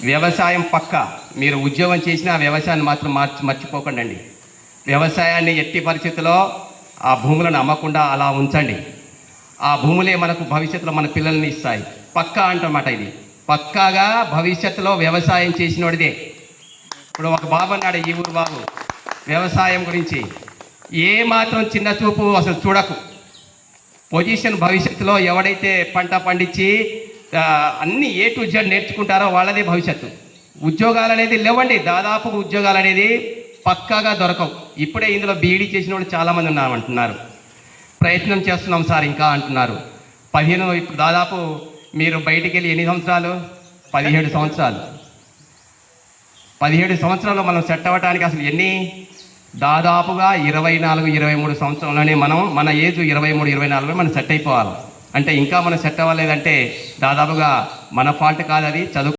వ్యవసాయం పక్క మీరు ఉద్యోగం చేసినా వ్యవసాయాన్ని మాత్రం మర్చిపోకండి. వ్యవసాయాన్ని ఎట్టి పరిస్థితుల్లో ఆ భూములను అమ్మకుండా అలా ఉంచండి. ఆ భూములే మనకు భవిష్యత్తులో మన పిల్లల్ని ఇస్తాయి. పక్కా అంటమాట ఇది. పక్కాగా భవిష్యత్తులో వ్యవసాయం చేసినోడిదే. ఇప్పుడు ఒక బాబు అన్నాడు, ఈ ఊరు బాబు, వ్యవసాయం గురించి ఏ మాత్రం చిన్న చూపు అసలు చూడకు. పొజిషన్ భవిష్యత్తులో ఎవడైతే పంట పండించి అన్ని ఏ టు జెడ్ నేర్చుకుంటారో వాళ్ళదే భవిష్యత్తు. ఉద్యోగాలు అనేది లేవండి, దాదాపు ఉద్యోగాలు అనేది పక్కాగా దొరకవు. ఇప్పుడే ఇందులో బీఈడీ చేసిన వాళ్ళు చాలామంది ఉన్నామంటున్నారు. ప్రయత్నం చేస్తున్నాం సార్ ఇంకా అంటున్నారు. 15 ఇప్పుడు దాదాపు మీరు బయటికి వెళ్ళి ఎన్ని సంవత్సరాలు? 17 సంవత్సరాలు. 17 సంవత్సరాలు మనం సెట్ అవ్వడానికి అసలు ఎన్ని? దాదాపుగా 24-23 సంవత్సరంలోనే మన ఏజ్ 23-24 మనం సెట్ అయిపోవాలి. అంటే ఇంకా మనం సెట్ అవ్వలేదంటే దాదాపుగా మన ఫాల్ట్ కాదు, అది చదువు